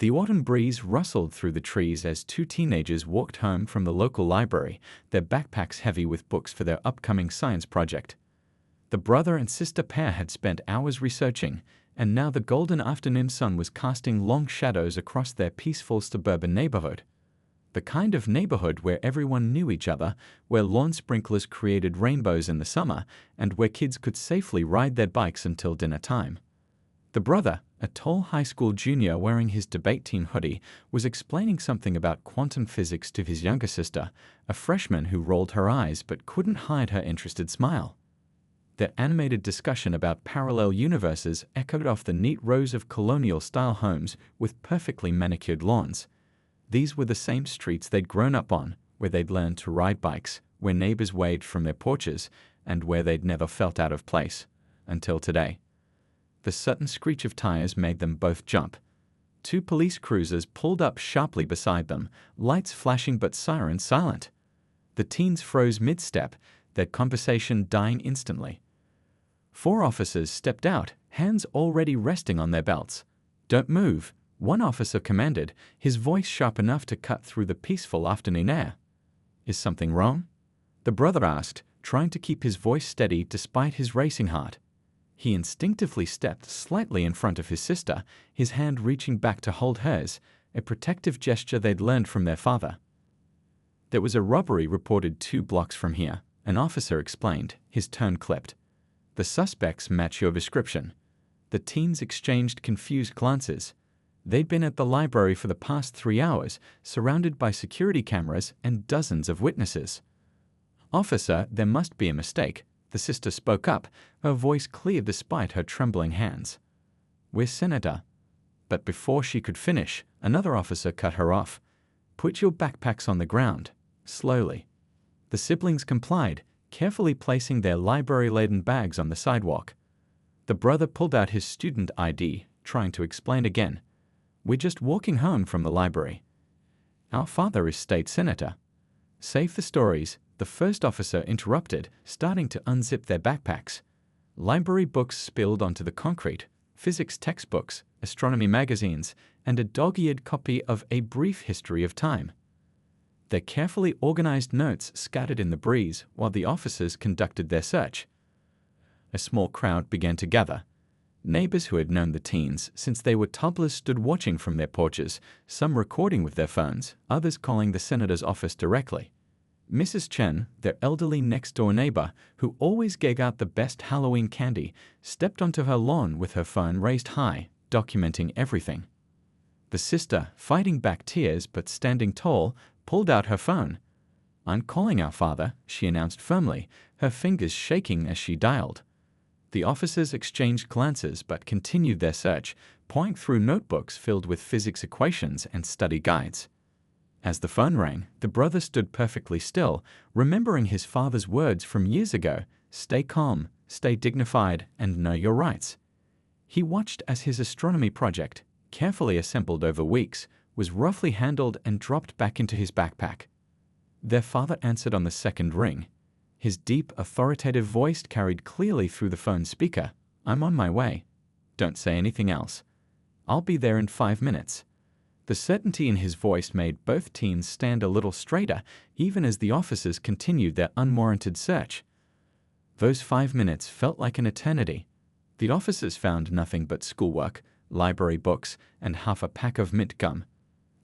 The autumn breeze rustled through the trees as two teenagers walked home from the local library, their backpacks heavy with books for their upcoming science project. The brother and sister pair had spent hours researching, and now the golden afternoon sun was casting long shadows across their peaceful suburban neighborhood. The kind of neighborhood where everyone knew each other, where lawn sprinklers created rainbows in the summer, and where kids could safely ride their bikes until dinner time. The brother, a tall high school junior wearing his debate team hoodie, was explaining something about quantum physics to his younger sister, a freshman who rolled her eyes but couldn't hide her interested smile. Their animated discussion about parallel universes echoed off the neat rows of colonial-style homes with perfectly manicured lawns. These were the same streets they'd grown up on, where they'd learned to ride bikes, where neighbors waved from their porches, and where they'd never felt out of place. Until today. The sudden screech of tires made them both jump. Two police cruisers pulled up sharply beside them, lights flashing but sirens silent. The teens froze mid-step, their conversation dying instantly. 4 officers stepped out, hands already resting on their belts. "Don't move," one officer commanded, his voice sharp enough to cut through the peaceful afternoon air. "Is something wrong?" the brother asked, trying to keep his voice steady despite his racing heart. He instinctively stepped slightly in front of his sister, his hand reaching back to hold hers, a protective gesture they'd learned from their father. "There was a robbery reported 2 blocks from here," an officer explained, his tone clipped. "The suspects match your description." The teens exchanged confused glances. They'd been at the library for the past 3 hours, surrounded by security cameras and dozens of witnesses. "Officer, there must be a mistake," the sister spoke up, her voice clear despite her trembling hands. "We're Senator." But before she could finish, another officer cut her off. "Put your backpacks on the ground." Slowly. The siblings complied, carefully placing their library-laden bags on the sidewalk. The brother pulled out his student ID, trying to explain again. "We're just walking home from the library." "Our father is state senator." "Save the stories," the first officer interrupted, starting to unzip their backpacks. Library books spilled onto the concrete, physics textbooks, astronomy magazines, and a dog-eared copy of A Brief History of Time. Their carefully organized notes scattered in the breeze while the officers conducted their search. A small crowd began to gather. Neighbors who had known the teens since they were toddlers stood watching from their porches, some recording with their phones, others calling the senator's office directly. Mrs. Chen, their elderly next-door neighbor, who always gave out the best Halloween candy, stepped onto her lawn with her phone raised high, documenting everything. The sister, fighting back tears but standing tall, pulled out her phone. "I'm calling our father," she announced firmly, her fingers shaking as she dialed. The officers exchanged glances but continued their search, poring through notebooks filled with physics equations and study guides. As the phone rang, the brother stood perfectly still, remembering his father's words from years ago, "Stay calm, stay dignified, and know your rights." He watched as his astronomy project, carefully assembled over weeks, was roughly handled and dropped back into his backpack. Their father answered on the second ring. His deep, authoritative voice carried clearly through the phone speaker. "I'm on my way. Don't say anything else. I'll be there in 5 minutes." The certainty in his voice made both teens stand a little straighter, even as the officers continued their unwarranted search. Those 5 minutes felt like an eternity. The officers found nothing but schoolwork, library books, and half a pack of mint gum.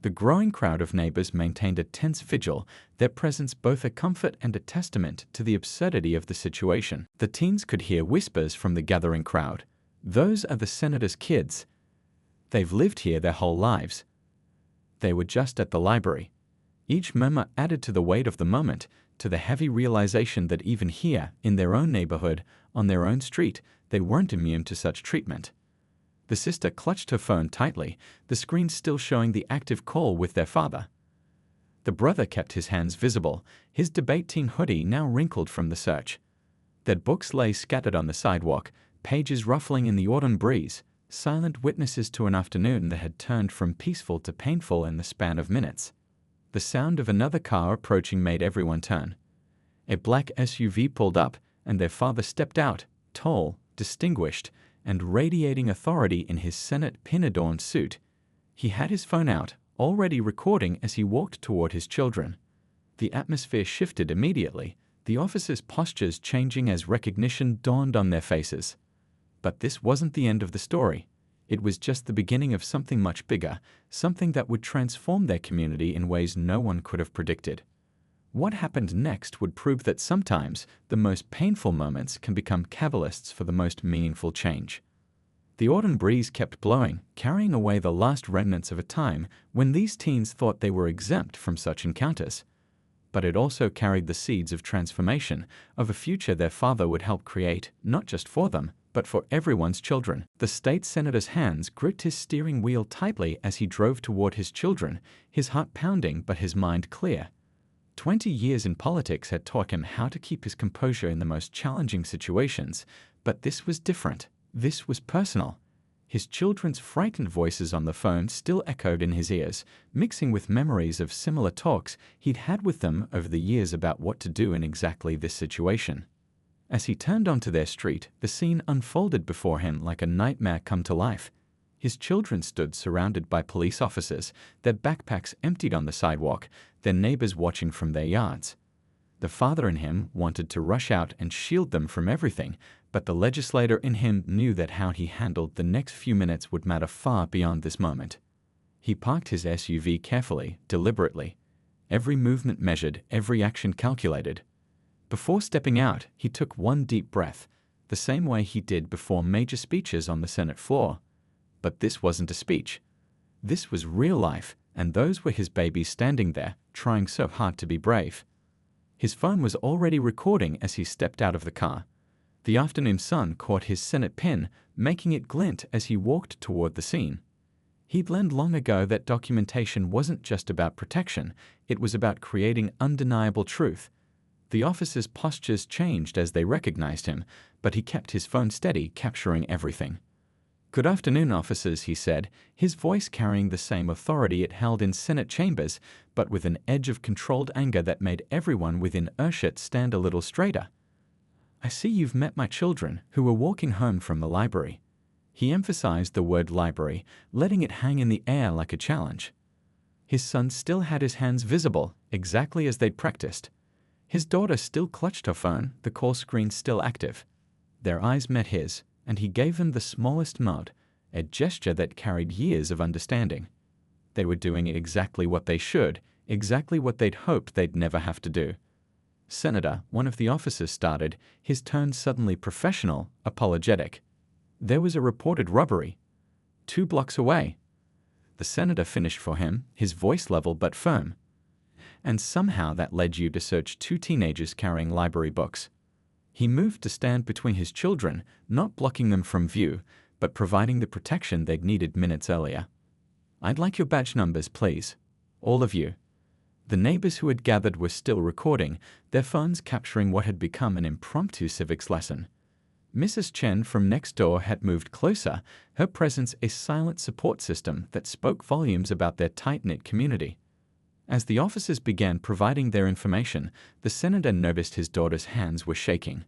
The growing crowd of neighbors maintained a tense vigil, their presence both a comfort and a testament to the absurdity of the situation. The teens could hear whispers from the gathering crowd. "Those are the senator's kids. They've lived here their whole lives. They were just at the library." Each murmur added to the weight of the moment, to the heavy realization that even here, in their own neighborhood, on their own street, they weren't immune to such treatment. The sister clutched her phone tightly, the screen still showing the active call with their father. The brother kept his hands visible, his debate team hoodie now wrinkled from the search. Their books lay scattered on the sidewalk, pages ruffling in the autumn breeze, silent witnesses to an afternoon that had turned from peaceful to painful in the span of minutes. The sound of another car approaching made everyone turn. A black SUV pulled up, and their father stepped out, tall, distinguished, and radiating authority in his Senate pin-adorned suit. He had his phone out, already recording as he walked toward his children. The atmosphere shifted immediately, the officers' postures changing as recognition dawned on their faces. But this wasn't the end of the story. It was just the beginning of something much bigger, something that would transform their community in ways no one could have predicted. What happened next would prove that sometimes the most painful moments can become catalysts for the most meaningful change. The autumn breeze kept blowing, carrying away the last remnants of a time when these teens thought they were exempt from such encounters. But it also carried the seeds of transformation, of a future their father would help create, not just for them, but for everyone's children. The state senator's hands gripped his steering wheel tightly as he drove toward his children, his heart pounding but his mind clear. 20 years in politics had taught him how to keep his composure in the most challenging situations, but this was different. This was personal. His children's frightened voices on the phone still echoed in his ears, mixing with memories of similar talks he'd had with them over the years about what to do in exactly this situation. As he turned onto their street, the scene unfolded before him like a nightmare come to life. His children stood surrounded by police officers, their backpacks emptied on the sidewalk, their neighbors watching from their yards. The father in him wanted to rush out and shield them from everything, but the legislator in him knew that how he handled the next few minutes would matter far beyond this moment. He parked his SUV carefully, deliberately. Every movement measured, every action calculated. Before stepping out, he took one deep breath, the same way he did before major speeches on the Senate floor. But this wasn't a speech. This was real life, and those were his babies standing there, trying so hard to be brave. His phone was already recording as he stepped out of the car. The afternoon sun caught his Senate pin, making it glint as he walked toward the scene. He'd learned long ago that documentation wasn't just about protection, it was about creating undeniable truth. The officers' postures changed as they recognized him, but he kept his phone steady, capturing everything. "Good afternoon, officers," he said, his voice carrying the same authority it held in Senate chambers, but with an edge of controlled anger that made everyone within earshot stand a little straighter. "I see you've met my children, who were walking home from the library." He emphasized the word library, letting it hang in the air like a challenge. His son still had his hands visible, exactly as they'd practiced. His daughter still clutched her phone, the call screen still active. Their eyes met his, and he gave them the smallest nod, a gesture that carried years of understanding. They were doing exactly what they should, exactly what they'd hoped they'd never have to do. "Senator," one of the officers started, his tone suddenly professional, apologetic. "There was a reported robbery 2 blocks away." The senator finished for him, his voice level but firm. "And somehow that led you to search 2 teenagers carrying library books." He moved to stand between his children, not blocking them from view, but providing the protection they'd needed minutes earlier. "I'd like your badge numbers, please. All of you." The neighbors who had gathered were still recording, their phones capturing what had become an impromptu civics lesson. Mrs. Chen from next door had moved closer, her presence a silent support system that spoke volumes about their tight-knit community. As the officers began providing their information, the senator noticed his daughter's hands were shaking.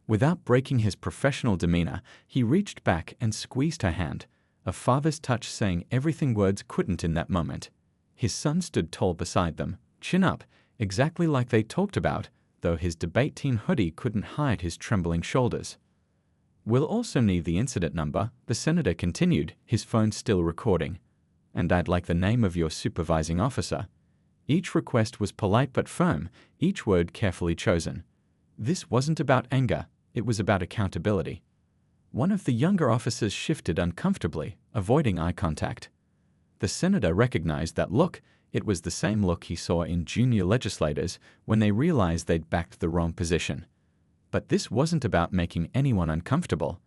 Without breaking his professional demeanor, he reached back and squeezed her hand, a father's touch saying everything words couldn't in that moment. His son stood tall beside them, chin up, exactly like they talked about, though his debate team hoodie couldn't hide his trembling shoulders. "We'll also need the incident number," the senator continued, his phone still recording. "And I'd like the name of your supervising officer." Each request was polite but firm, each word carefully chosen. This wasn't about anger, it was about accountability. One of the younger officers shifted uncomfortably, avoiding eye contact. The senator recognized that look. It was the same look he saw in junior legislators when they realized they'd backed the wrong position. But this wasn't about making anyone uncomfortable.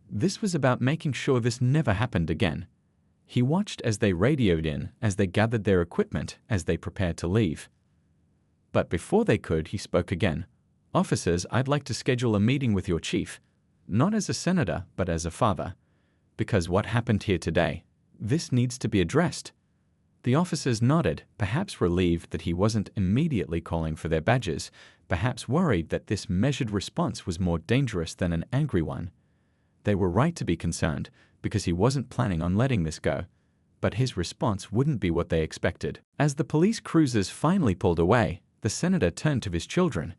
This was about making sure this never happened again. He watched as they radioed in, as they gathered their equipment, as they prepared to leave. But before they could, he spoke again. "Officers, I'd like to schedule a meeting with your chief, not as a senator, but as a father. Because what happened here today, this needs to be addressed." The officers nodded, perhaps relieved that he wasn't immediately calling for their badges, perhaps worried that this measured response was more dangerous than an angry one. They were right to be concerned, because he wasn't planning on letting this go. but his response wouldn't be what they expected. As the police cruisers finally pulled away, the senator turned to his children.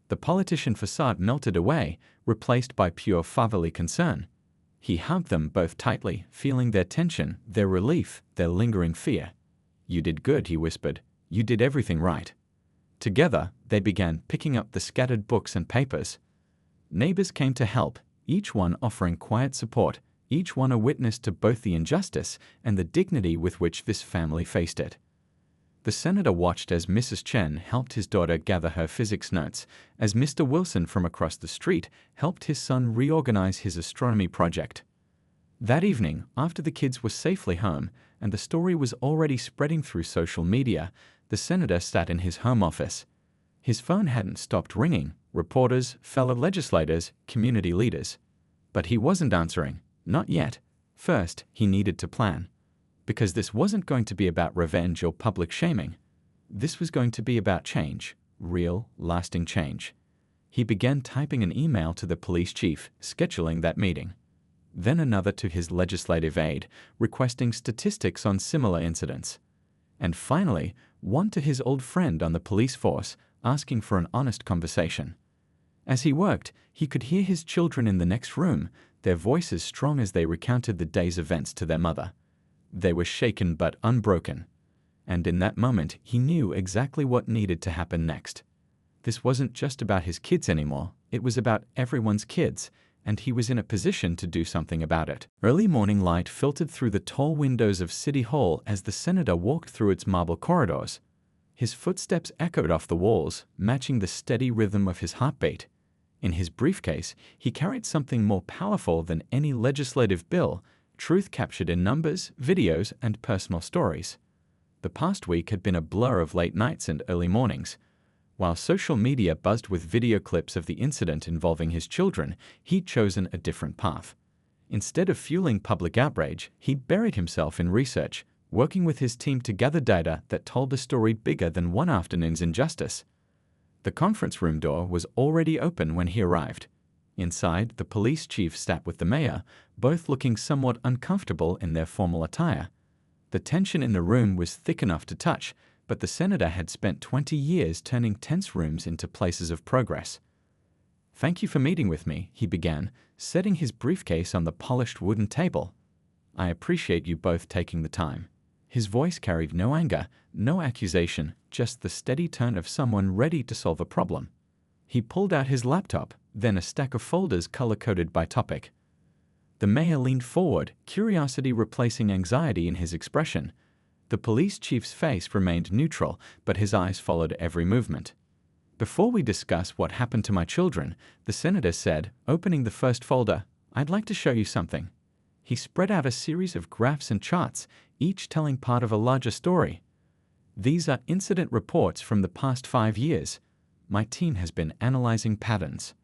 The politician facade melted away, replaced by pure fatherly concern. He hugged them both tightly, feeling their tension, their relief, their lingering fear. "You did good," he whispered. "You did everything right." Together, they began picking up the scattered books and papers. Neighbors came to help, each one offering quiet support, each one a witness to both the injustice and the dignity with which this family faced it. The senator watched as Mrs. Chen helped his daughter gather her physics notes, as Mr. Wilson from across the street helped his son reorganize his astronomy project. That evening, after the kids were safely home and the story was already spreading through social media, the senator sat in his home office. His phone hadn't stopped ringing, reporters, fellow legislators, community leaders. But he wasn't answering, not yet. First, he needed to plan. Because this wasn't going to be about revenge or public shaming. This was going to be about change, real, lasting change. He began typing an email to the police chief, scheduling that meeting. Then another to his legislative aide, requesting statistics on similar incidents. And finally, one to his old friend on the police force, asking for an honest conversation. As he worked, he could hear his children in the next room, their voices strong as they recounted the day's events to their mother. They were shaken but unbroken. And in that moment, he knew exactly what needed to happen next. This wasn't just about his kids anymore, it was about everyone's kids, and he was in a position to do something about it. Early morning light filtered through the tall windows of City Hall as the senator walked through its marble corridors. His footsteps echoed off the walls, matching the steady rhythm of his heartbeat. In his briefcase, he carried something more powerful than any legislative bill, truth captured in numbers, videos, and personal stories. The past week had been a blur of late nights and early mornings. While social media buzzed with video clips of the incident involving his children, he'd chosen a different path. Instead of fueling public outrage, he'd buried himself in research, working with his team to gather data that told a story bigger than one afternoon's injustice. The conference room door was already open when he arrived. Inside, the police chief sat with the mayor, both looking somewhat uncomfortable in their formal attire. The tension in the room was thick enough to touch, but the senator had spent 20 years turning tense rooms into places of progress. "Thank you for meeting with me," he began, setting his briefcase on the polished wooden table. "I appreciate you both taking the time." His voice carried no anger, no accusation, just the steady tone of someone ready to solve a problem. He pulled out his laptop, then a stack of folders color-coded by topic. The mayor leaned forward, curiosity replacing anxiety in his expression. The police chief's face remained neutral, but his eyes followed every movement. "Before we discuss what happened to my children," the senator said, opening the first folder, "I'd like to show you something." He spread out a series of graphs and charts, each telling part of a larger story. "These are incident reports from the past 5 years. My team has been analyzing patterns."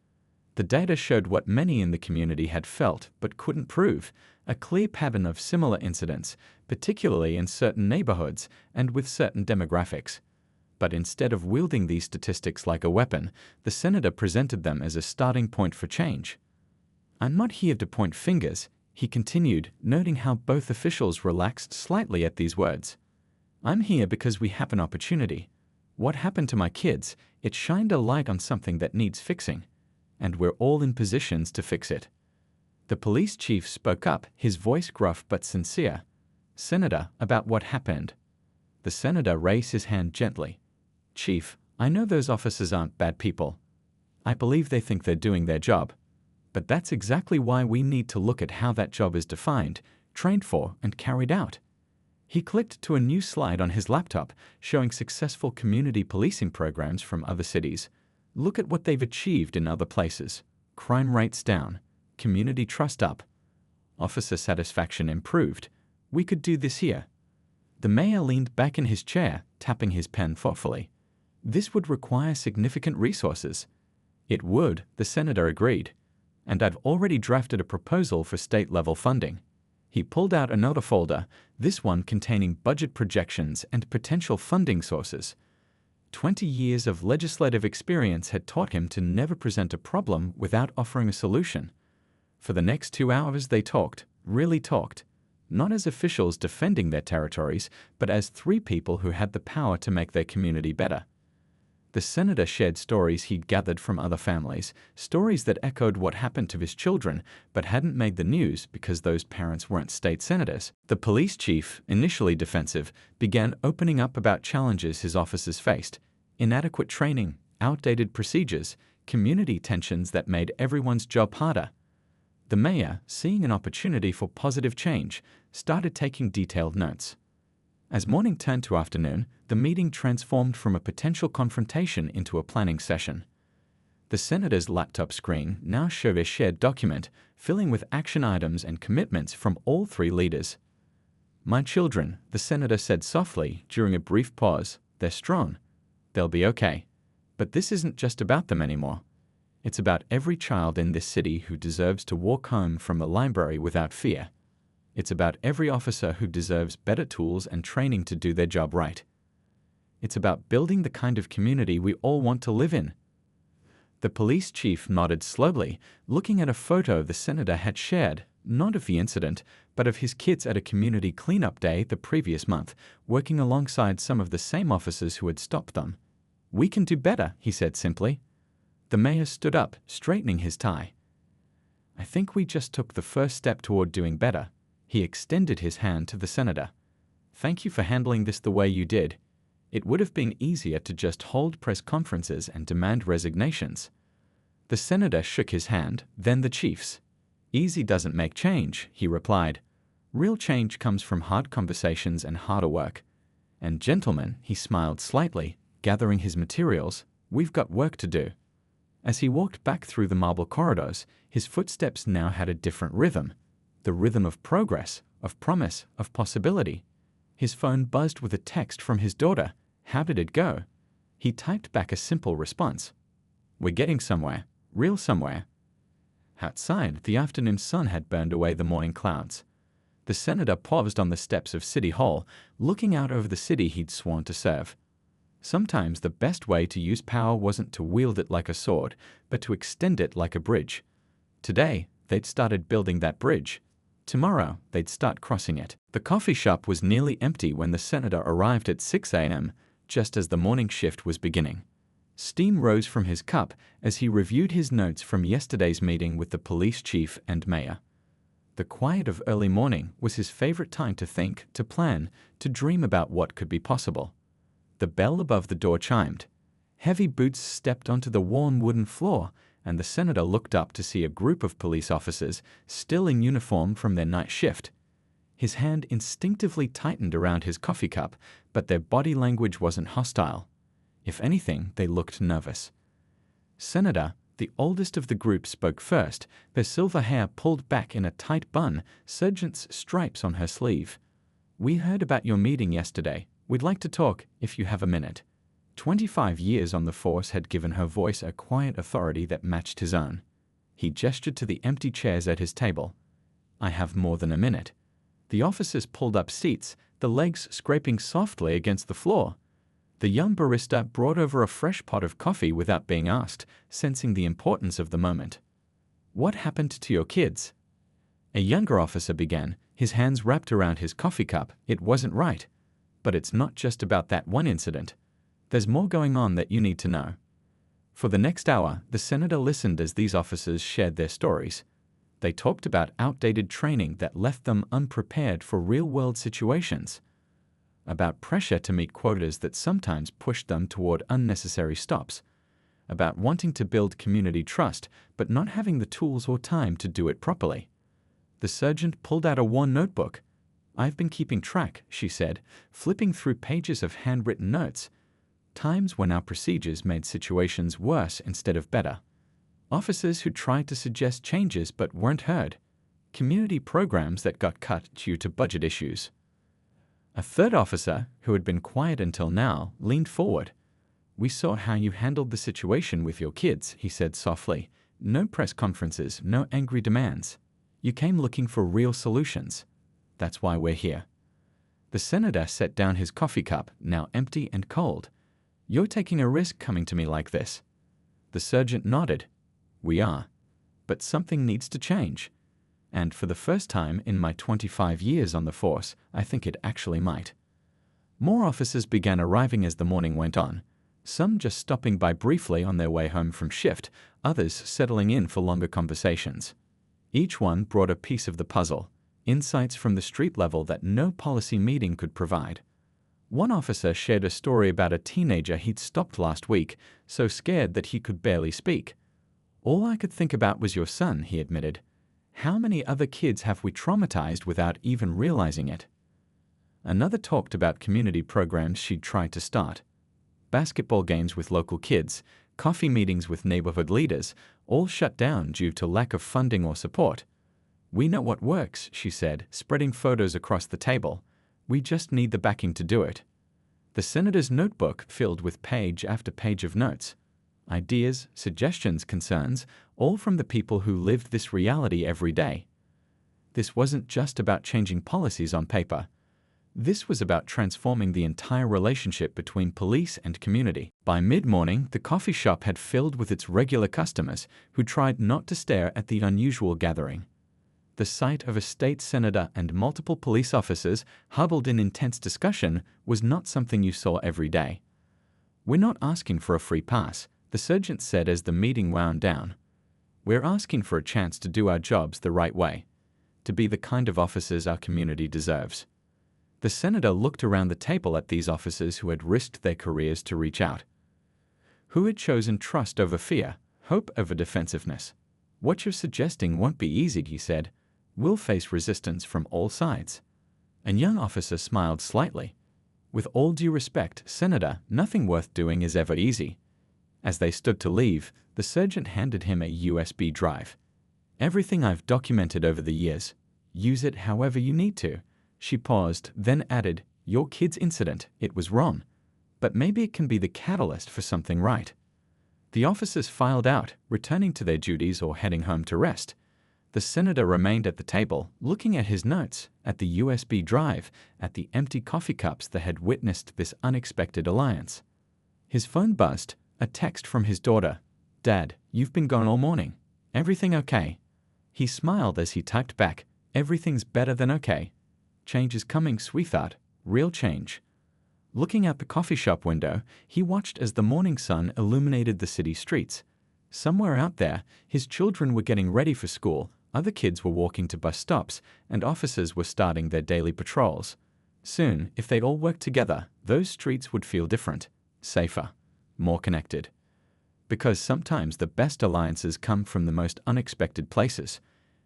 The data showed what many in the community had felt but couldn't prove, a clear pattern of similar incidents, particularly in certain neighborhoods and with certain demographics. But instead of wielding these statistics like a weapon, the senator presented them as a starting point for change. "I'm not here to point fingers," he continued, noting how both officials relaxed slightly at these words. "I'm here because we have an opportunity. What happened to my kids? It shined a light on something that needs fixing. And we're all in positions to fix it." The police chief spoke up, his voice gruff but sincere. "Senator, about what happened." The senator raised his hand gently. "Chief, I know those officers aren't bad people. I believe they think they're doing their job. But that's exactly why we need to look at how that job is defined, trained for, and carried out." He clicked to a new slide on his laptop, showing successful community policing programs from other cities. "Look at what they've achieved in other places. Crime rates down, community trust up, officer satisfaction improved. We could do this here." The mayor leaned back in his chair, tapping his pen thoughtfully. "This would require significant resources." "It would," the senator agreed. "And I've already drafted a proposal for state-level funding." He pulled out another folder, this one containing budget projections and potential funding sources. 20 years of legislative experience had taught him to never present a problem without offering a solution. For the next 2 hours they talked, really talked. not as officials defending their territories, but as three people who had the power to make their community better. The senator shared stories he'd gathered from other families, stories that echoed what happened to his children, but hadn't made the news because those parents weren't state senators. The police chief, initially defensive, began opening up about challenges his officers faced: inadequate training, outdated procedures, community tensions that made everyone's job harder. The mayor, seeing an opportunity for positive change, started taking detailed notes. As morning turned to afternoon, the meeting transformed from a potential confrontation into a planning session. The senator's laptop screen now showed a shared document, filling with action items and commitments from all three leaders. "My children," the senator said softly during a brief pause, "they're strong. They'll be okay. But this isn't just about them anymore. It's about every child in this city who deserves to walk home from the library without fear. It's about every officer who deserves better tools and training to do their job right. It's about building the kind of community we all want to live in." The police chief nodded slowly, looking at a photo the senator had shared, not of the incident, but of his kids at a community cleanup day the previous month, working alongside some of the same officers who had stopped them. "We can do better," he said simply. The mayor stood up, straightening his tie. "I think we just took the first step toward doing better." He extended his hand to the senator. "Thank you for handling this the way you did. It would have been easier to just hold press conferences and demand resignations." The senator shook his hand, then the chief's. "Easy doesn't make change," he replied. "Real change comes from hard conversations and harder work. And gentlemen," he smiled slightly, gathering his materials, "we've got work to do." As he walked back through the marble corridors, his footsteps now had a different rhythm. The rhythm of progress, of promise, of possibility. His phone buzzed with a text from his daughter. How did it go? He typed back a simple response. "We're getting somewhere, real somewhere." Outside, the afternoon sun had burned away the morning clouds. The senator paused on the steps of City Hall, looking out over the city he'd sworn to serve. Sometimes the best way to use power wasn't to wield it like a sword, but to extend it like a bridge. Today, they'd started building that bridge. Tomorrow, they'd start crossing it. The coffee shop was nearly empty when the senator arrived at 6 a.m., just as the morning shift was beginning. Steam rose from his cup as he reviewed his notes from yesterday's meeting with the police chief and mayor. The quiet of early morning was his favorite time to think, to plan, to dream about what could be possible. The bell above the door chimed. Heavy boots stepped onto the worn wooden floor, and the senator looked up to see a group of police officers, still in uniform from their night shift. His hand instinctively tightened around his coffee cup, but their body language wasn't hostile. If anything, they looked nervous. Senator, the oldest of the group, spoke first, their silver hair pulled back in a tight bun, sergeant's stripes on her sleeve. "We heard about your meeting yesterday. We'd like to talk, if you have a minute." 25 years on the force had given her voice a quiet authority that matched his own. He gestured to the empty chairs at his table. "I have more than a minute." The officers pulled up seats, the legs scraping softly against the floor. The young barista brought over a fresh pot of coffee without being asked, sensing the importance of the moment. "What happened to your kids?" A younger officer began, his hands wrapped around his coffee cup. "It wasn't right. But it's not just about that one incident. There's more going on that you need to know." For the next hour, the senator listened as these officers shared their stories. They talked about outdated training that left them unprepared for real-world situations, about pressure to meet quotas that sometimes pushed them toward unnecessary stops, about wanting to build community trust but not having the tools or time to do it properly. The sergeant pulled out a worn notebook. "I've been keeping track," she said, flipping through pages of handwritten notes. Times when our procedures made situations worse instead of better. Officers who tried to suggest changes but weren't heard. Community programs that got cut due to budget issues. A third officer, who had been quiet until now, leaned forward. "We saw how you handled the situation with your kids," he said softly. "No press conferences, no angry demands. You came looking for real solutions. That's why we're here." The senator set down his coffee cup, now empty and cold. "You're taking a risk coming to me like this." The sergeant nodded. "We are. But something needs to change." and for the first time in my 25 years on the force, I think it actually might. More officers began arriving as the morning went on, some just stopping by briefly on their way home from shift, others settling in for longer conversations. Each one brought a piece of the puzzle, insights from the street level that no policy meeting could provide. One officer shared a story about a teenager he'd stopped last week, so scared that he could barely speak. "All I could think about was your son," he admitted. "How many other kids have we traumatized without even realizing it?" Another talked about community programs she'd tried to start. Basketball games with local kids, coffee meetings with neighborhood leaders, all shut down due to lack of funding or support. "We know what works," she said, spreading photos across the table. "We just need the backing to do it." The senator's notebook filled with page after page of notes. Ideas, suggestions, concerns, all from the people who lived this reality every day. This wasn't just about changing policies on paper. This was about transforming the entire relationship between police and community. By mid-morning, the coffee shop had filled with its regular customers who tried not to stare at the unusual gathering. The sight of a state senator and multiple police officers huddled in intense discussion was not something you saw every day. "We're not asking for a free pass," the sergeant said as the meeting wound down. "We're asking for a chance to do our jobs the right way, to be the kind of officers our community deserves." The senator looked around the table at these officers who had risked their careers to reach out. Who had chosen trust over fear, hope over defensiveness. "What you're suggesting won't be easy," he said. "We'll face resistance from all sides." A young officer smiled slightly. "With all due respect, Senator, nothing worth doing is ever easy." As they stood to leave, the sergeant handed him a USB drive. "Everything I've documented over the years. Use it however you need to." She paused, then added, "Your kid's incident, it was wrong. But maybe it can be the catalyst for something right." The officers filed out, returning to their duties or heading home to rest. The senator remained at the table, looking at his notes, at the USB drive, at the empty coffee cups that had witnessed this unexpected alliance. His phone buzzed, a text from his daughter. "Dad, you've been gone all morning. Everything okay?" He smiled as he typed back, "Everything's better than okay. Change is coming, sweetheart. Real change." Looking out the coffee shop window, he watched as the morning sun illuminated the city streets. Somewhere out there, his children were getting ready for school, other kids were walking to bus stops, and officers were starting their daily patrols. Soon, if they all worked together, those streets would feel different, safer, more connected. Because sometimes the best alliances come from the most unexpected places.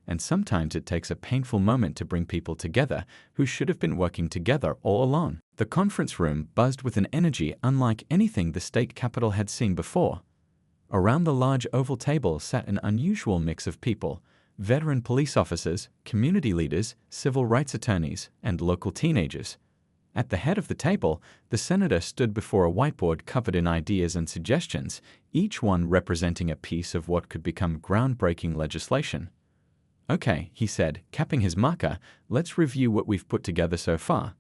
And sometimes it takes a painful moment to bring people together who should have been working together all along. The conference room buzzed with an energy unlike anything the state capitol had seen before. Around the large oval table sat an unusual mix of people: veteran police officers, community leaders, civil rights attorneys, and local teenagers. At the head of the table, the senator stood before a whiteboard covered in ideas and suggestions, each one representing a piece of what could become groundbreaking legislation. "Okay," he said, capping his marker, "let's review what we've put together so far."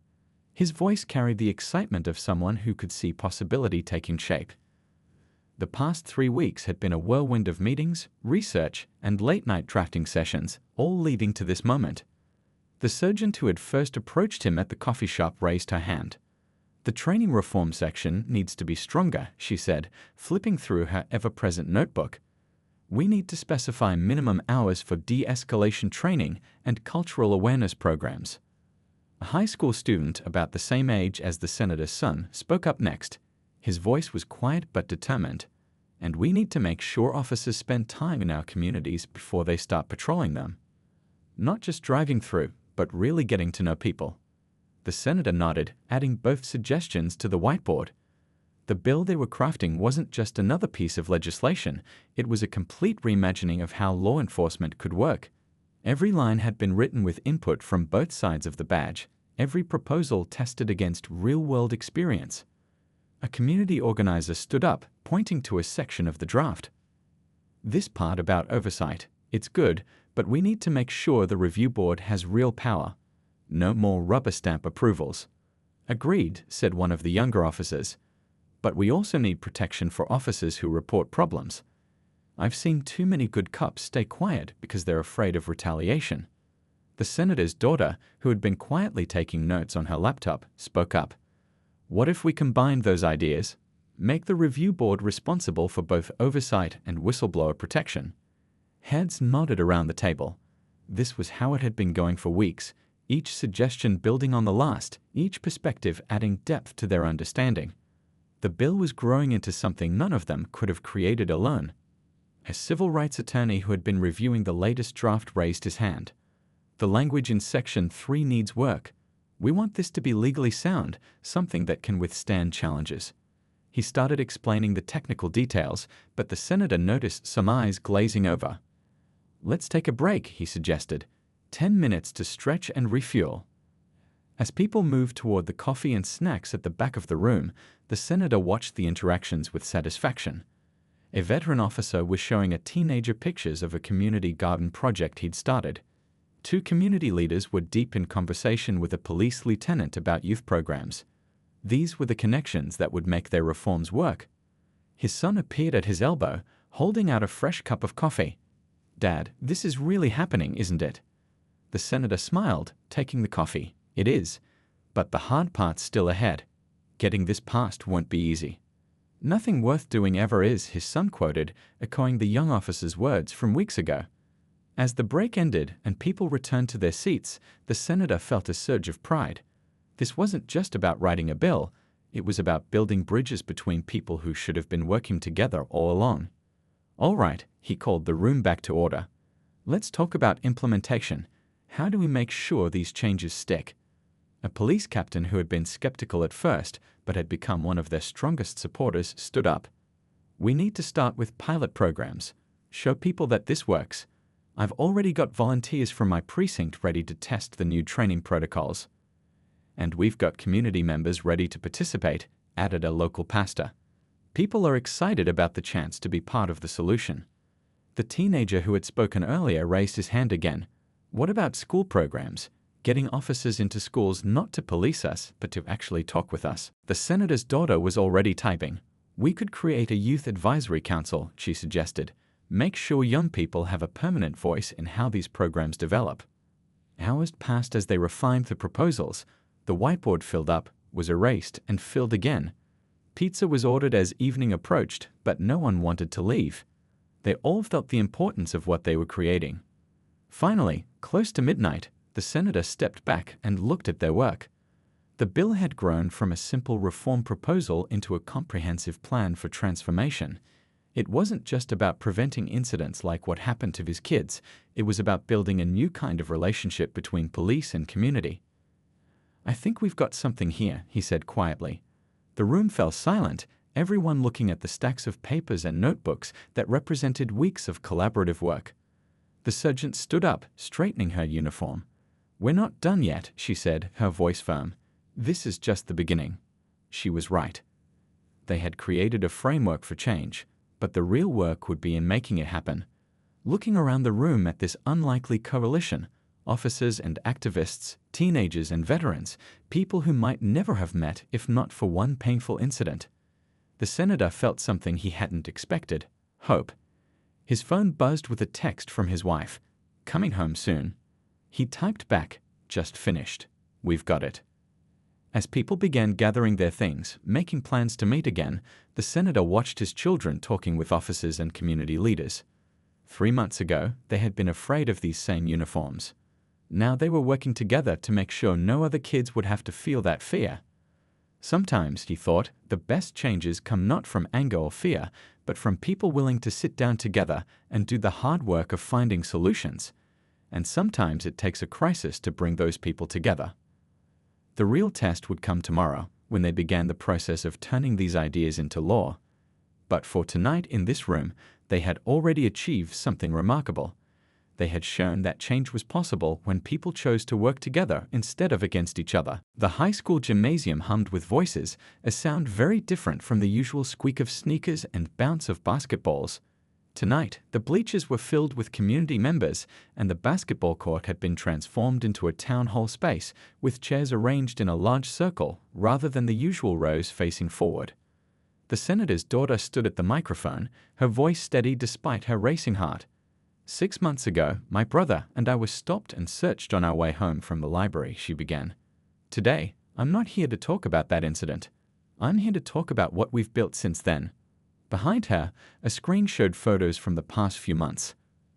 His voice carried the excitement of someone who could see possibility taking shape. The past 3 weeks had been a whirlwind of meetings, research, and late-night drafting sessions, all leading to this moment. The sergeant who had first approached him at the coffee shop raised her hand. "The training reform section needs to be stronger," she said, flipping through her ever-present notebook. "We need to specify minimum hours for de-escalation training and cultural awareness programs." A high school student about the same age as the senator's son spoke up next. His voice was quiet but determined. "And we need to make sure officers spend time in our communities before they start patrolling them. Not just driving through, but really getting to know people." The senator nodded, adding both suggestions to the whiteboard. The bill they were crafting wasn't just another piece of legislation, it was a complete reimagining of how law enforcement could work. Every line had been written with input from both sides of the badge, every proposal tested against real-world experience. A community organizer stood up, pointing to a section of the draft. "This part about oversight, it's good, but we need to make sure the review board has real power. No more rubber stamp approvals." "Agreed," said one of the younger officers. "But we also need protection for officers who report problems. I've seen too many good cops stay quiet because they're afraid of retaliation." The senator's daughter, who had been quietly taking notes on her laptop, spoke up. What if we combined those ideas? Make the review board responsible for both oversight and whistleblower protection. Heads nodded around the table. This was how it had been going for weeks, each suggestion building on the last, each perspective adding depth to their understanding. The bill was growing into something none of them could have created alone. A civil rights attorney who had been reviewing the latest draft raised his hand. The language in Section 3 needs work. We want this to be legally sound, something that can withstand challenges. He started explaining the technical details, but the senator noticed some eyes glazing over. Let's take a break, he suggested. 10 minutes to stretch and refuel. As people moved toward the coffee and snacks at the back of the room, the senator watched the interactions with satisfaction. A veteran officer was showing a teenager pictures of a community garden project he'd started. Two community leaders were deep in conversation with a police lieutenant about youth programs. These were the connections that would make their reforms work. His son appeared at his elbow, holding out a fresh cup of coffee. Dad, this is really happening, isn't it? The senator smiled, taking the coffee. It is. But the hard part's still ahead. Getting this passed won't be easy. Nothing worth doing ever is, his son quoted, echoing the young officer's words from weeks ago. As the break ended and people returned to their seats, the senator felt a surge of pride. This wasn't just about writing a bill, it was about building bridges between people who should have been working together all along. All right, he called the room back to order. Let's talk about implementation. How do we make sure these changes stick? A police captain who had been skeptical at first, but had become one of their strongest supporters, stood up. We need to start with pilot programs. Show people that this works. I've already got volunteers from my precinct ready to test the new training protocols. And we've got community members ready to participate, added a local pastor. People are excited about the chance to be part of the solution. The teenager who had spoken earlier raised his hand again. What about school programs? Getting officers into schools not to police us, but to actually talk with us. The senator's daughter was already typing. We could create a youth advisory council, she suggested. Make sure young people have a permanent voice in how these programs develop. Hours passed as they refined the proposals. The whiteboard filled up, was erased, and filled again. Pizza was ordered as evening approached, but no one wanted to leave. They all felt the importance of what they were creating. Finally, close to midnight, the senator stepped back and looked at their work. The bill had grown from a simple reform proposal into a comprehensive plan for transformation. It wasn't just about preventing incidents like what happened to his kids, it was about building a new kind of relationship between police and community. I think we've got something here, he said quietly. The room fell silent, everyone looking at the stacks of papers and notebooks that represented weeks of collaborative work. The sergeant stood up, straightening her uniform. We're not done yet, she said, her voice firm. This is just the beginning. She was right. They had created a framework for change, but the real work would be in making it happen. Looking around the room at this unlikely coalition, officers and activists, teenagers and veterans, people who might never have met if not for one painful incident. The senator felt something he hadn't expected, hope. His phone buzzed with a text from his wife. Coming home soon. He typed back, just finished. We've got it. As people began gathering their things, making plans to meet again, the senator watched his children talking with officers and community leaders. 3 months ago, they had been afraid of these same uniforms. Now they were working together to make sure no other kids would have to feel that fear. Sometimes, he thought, the best changes come not from anger or fear, but from people willing to sit down together and do the hard work of finding solutions. And sometimes it takes a crisis to bring those people together. The real test would come tomorrow, when they began the process of turning these ideas into law. But for tonight in this room, they had already achieved something remarkable. They had shown that change was possible when people chose to work together instead of against each other. The high school gymnasium hummed with voices, a sound very different from the usual squeak of sneakers and bounce of basketballs. Tonight, the bleachers were filled with community members, and the basketball court had been transformed into a town hall space, with chairs arranged in a large circle rather than the usual rows facing forward. The senator's daughter stood at the microphone, her voice steady despite her racing heart. 6 months ago, my brother and I were stopped and searched on our way home from the library, she began. Today, I'm not here to talk about that incident. I'm here to talk about what we've built since then. Behind her, a screen showed photos from the past few months.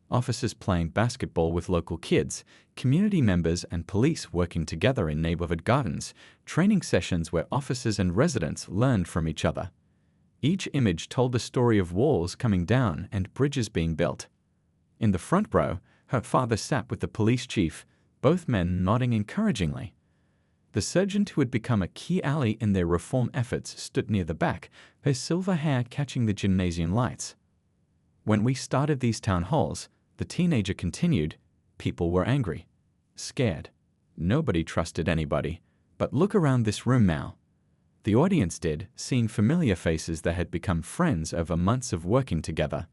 Officers playing basketball with local kids, community members and police working together in neighborhood gardens, training sessions where officers and residents learned from each other. Each image told the story of walls coming down and bridges being built. In the front row, her father sat with the police chief, both men nodding encouragingly. The sergeant who had become a key ally in their reform efforts stood near the back, her silver hair catching the gymnasium lights. When we started these town halls, the teenager continued, people were angry, scared. Nobody trusted anybody. But look around this room now. The audience did, seeing familiar faces that had become friends over months of working together.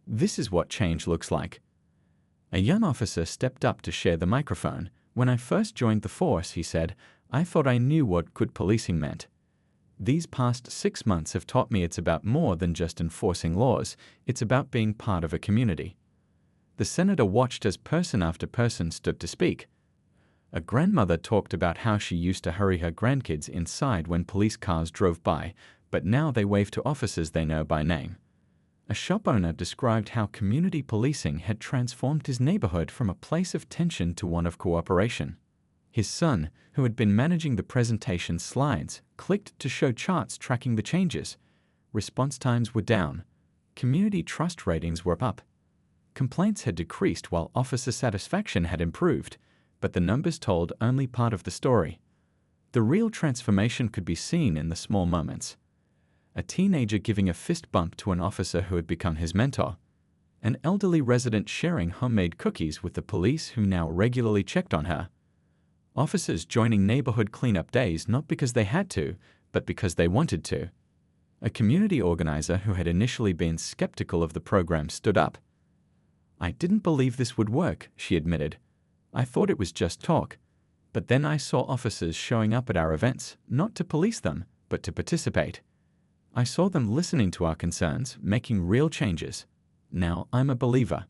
This is what change looks like. A young officer stepped up to share the microphone. When I first joined the force, he said, I thought I knew what good policing meant. These past 6 months have taught me it's about more than just enforcing laws, it's about being part of a community. The senator watched as person after person stood to speak. A grandmother talked about how she used to hurry her grandkids inside when police cars drove by, but now they wave to officers they know by name. A shop owner described how community policing had transformed his neighborhood from a place of tension to one of cooperation. His son, who had been managing the presentation slides, clicked to show charts tracking the changes. Response times were down. Community trust ratings were up. Complaints had decreased while officer satisfaction had improved, but the numbers told only part of the story. The real transformation could be seen in the small moments. A teenager giving a fist bump to an officer who had become his mentor. An elderly resident sharing homemade cookies with the police who now regularly checked on her. Officers joining neighborhood cleanup days not because they had to, but because they wanted to. A community organizer who had initially been skeptical of the program stood up. I didn't believe this would work, she admitted. I thought it was just talk. But then I saw officers showing up at our events, not to police them, but to participate. I saw them listening to our concerns, making real changes. Now I'm a believer.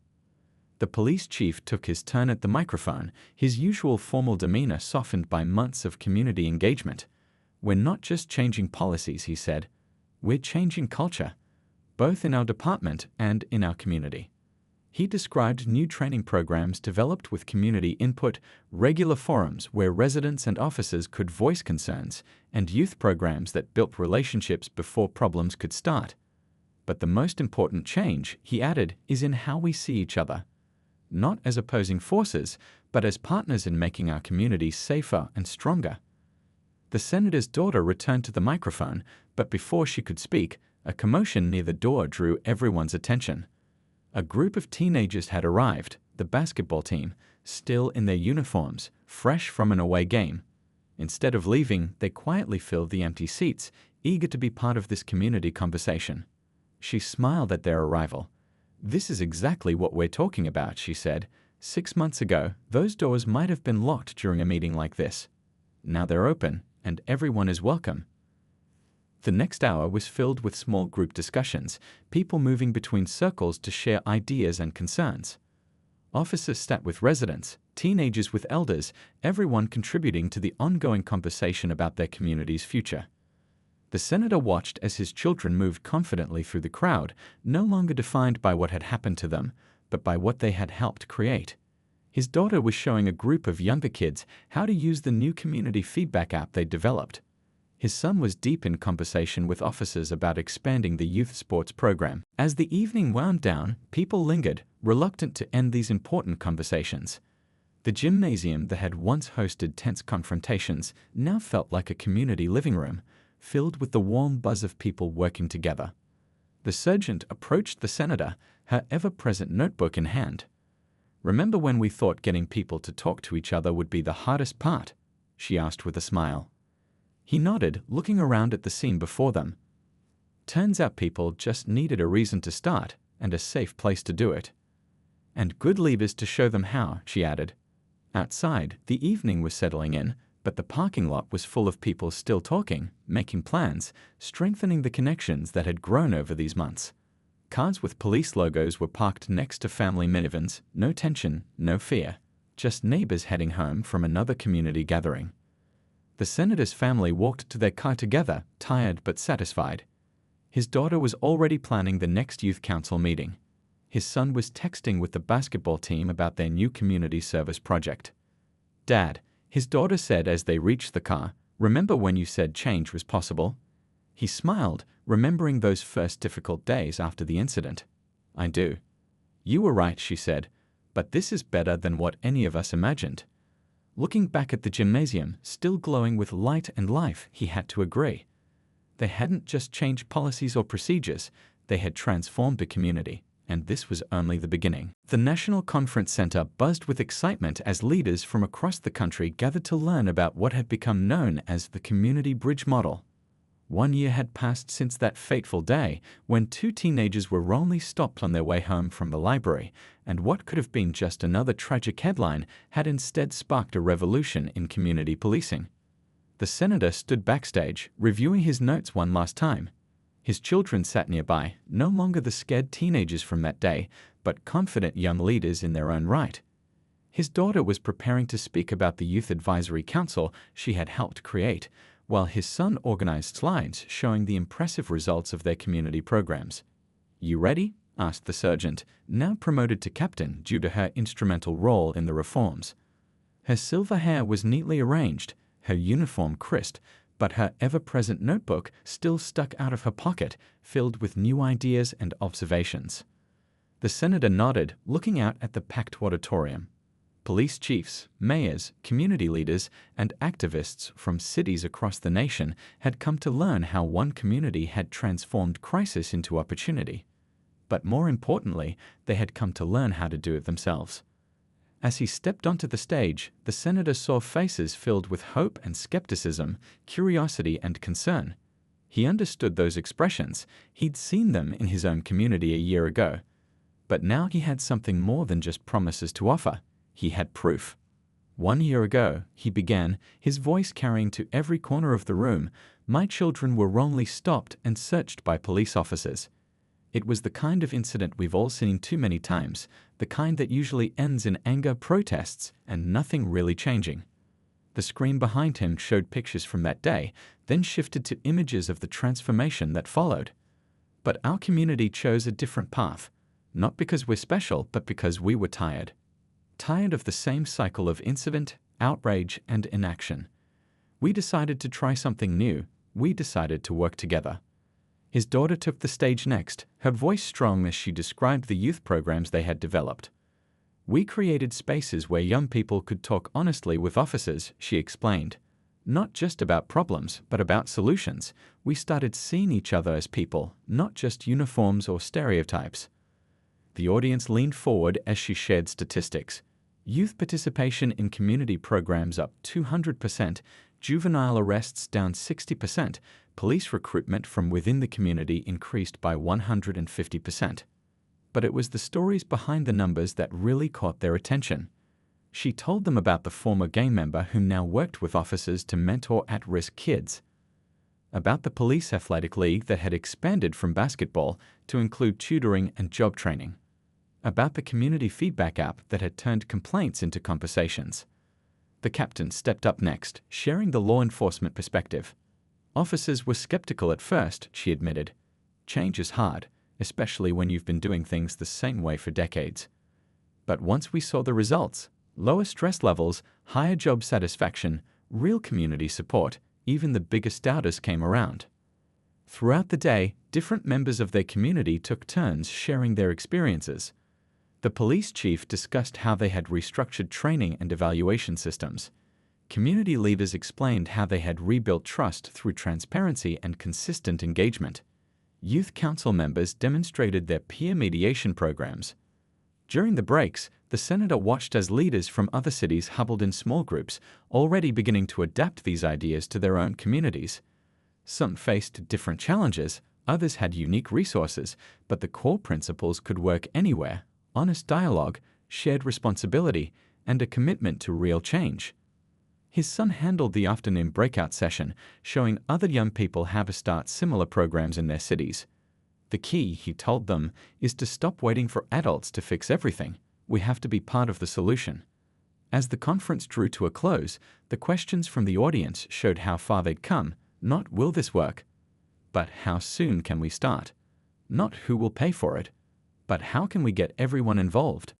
The police chief took his turn at the microphone, his usual formal demeanor softened by months of community engagement. We're not just changing policies, he said. We're changing culture, both in our department and in our community. He described new training programs developed with community input, regular forums where residents and officers could voice concerns, and youth programs that built relationships before problems could start. But the most important change, he added, is in how we see each other. Not as opposing forces, but as partners in making our communities safer and stronger. The senator's daughter returned to the microphone, but before she could speak, a commotion near the door drew everyone's attention. A group of teenagers had arrived, the basketball team, still in their uniforms, fresh from an away game. Instead of leaving, they quietly filled the empty seats, eager to be part of this community conversation. She smiled at their arrival. This is exactly what we're talking about, she said. 6 months ago, those doors might have been locked during a meeting like this. Now they're open, and everyone is welcome. The next hour was filled with small group discussions, people moving between circles to share ideas and concerns. Officers sat with residents, teenagers with elders, everyone contributing to the ongoing conversation about their community's future. The senator watched as his children moved confidently through the crowd, no longer defined by what had happened to them, but by what they had helped create. His daughter was showing a group of younger kids how to use the new community feedback app they developed. His son was deep in conversation with officers about expanding the youth sports program. As the evening wound down, people lingered, reluctant to end these important conversations. The gymnasium that had once hosted tense confrontations now felt like a community living room, filled with the warm buzz of people working together. The sergeant approached the senator, her ever-present notebook in hand. Remember when we thought getting people to talk to each other would be the hardest part? She asked with a smile. He nodded, looking around at the scene before them. Turns out people just needed a reason to start, and a safe place to do it. And good leaders to show them how, she added. Outside, the evening was settling in, but the parking lot was full of people still talking, making plans, strengthening the connections that had grown over these months. Cars with police logos were parked next to family minivans, no tension, no fear, just neighbors heading home from another community gathering. The senator's family walked to their car together, tired but satisfied. His daughter was already planning the next youth council meeting. His son was texting with the basketball team about their new community service project. "Dad," his daughter said as they reached the car, "remember when you said change was possible?" He smiled, remembering those first difficult days after the incident. "I do." "You were right," she said, "but this is better than what any of us imagined." Looking back at the gymnasium, still glowing with light and life, he had to agree. They hadn't just changed policies or procedures, they had transformed the community, and this was only the beginning. The National Conference Center buzzed with excitement as leaders from across the country gathered to learn about what had become known as the Community Bridge Model. 1 year had passed since that fateful day when 2 teenagers were wrongly stopped on their way home from the library, and what could have been just another tragic headline had instead sparked a revolution in community policing. The senator stood backstage, reviewing his notes one last time. His children sat nearby, no longer the scared teenagers from that day, but confident young leaders in their own right. His daughter was preparing to speak about the Youth Advisory Council she had helped create, while his son organized slides showing the impressive results of their community programs. "You ready?" asked the sergeant, now promoted to captain due to her instrumental role in the reforms. Her silver hair was neatly arranged, her uniform crisp, but her ever-present notebook still stuck out of her pocket, filled with new ideas and observations. The senator nodded, looking out at the packed auditorium. Police chiefs, mayors, community leaders, and activists from cities across the nation had come to learn how one community had transformed crisis into opportunity. But more importantly, they had come to learn how to do it themselves. As he stepped onto the stage, the senator saw faces filled with hope and skepticism, curiosity and concern. He understood those expressions. He'd seen them in his own community a year ago. But now he had something more than just promises to offer. He had proof. 1 year ago, he began, his voice carrying to every corner of the room, "My children were wrongly stopped and searched by police officers." It was the kind of incident we've all seen too many times, the kind that usually ends in anger, protests, and nothing really changing. The screen behind him showed pictures from that day, then shifted to images of the transformation that followed. But our community chose a different path, not because we're special, but because we were tired. Tired of the same cycle of incident, outrage, and inaction. We decided to try something new. We decided to work together. His daughter took the stage next, her voice strong as she described the youth programs they had developed. "We created spaces where young people could talk honestly with officers," she explained. "Not just about problems, but about solutions. We started seeing each other as people, not just uniforms or stereotypes." The audience leaned forward as she shared statistics. Youth participation in community programs up 200%, juvenile arrests down 60%, police recruitment from within the community increased by 150%. But it was the stories behind the numbers that really caught their attention. She told them about the former gang member who now worked with officers to mentor at-risk kids, about the police athletic league that had expanded from basketball to include tutoring and job training, about the community feedback app that had turned complaints into conversations. The captain stepped up next, sharing the law enforcement perspective. "Officers were skeptical at first," she admitted. "Change is hard, especially when you've been doing things the same way for decades. But once we saw the results, lower stress levels, higher job satisfaction, real community support, even the biggest doubters came around." Throughout the day, different members of their community took turns sharing their experiences. The police chief discussed how they had restructured training and evaluation systems. Community leaders explained how they had rebuilt trust through transparency and consistent engagement. Youth council members demonstrated their peer mediation programs. During the breaks, the senator watched as leaders from other cities huddled in small groups, already beginning to adapt these ideas to their own communities. Some faced different challenges, others had unique resources, but the core principles could work anywhere: honest dialogue, shared responsibility, and a commitment to real change. His son handled the afternoon breakout session, showing other young people how to start similar programs in their cities. The key, he told them, is to stop waiting for adults to fix everything. We have to be part of the solution. As the conference drew to a close, the questions from the audience showed how far they'd come. Not will this work, but how soon can we start? Not who will pay for it, but how can we get everyone involved?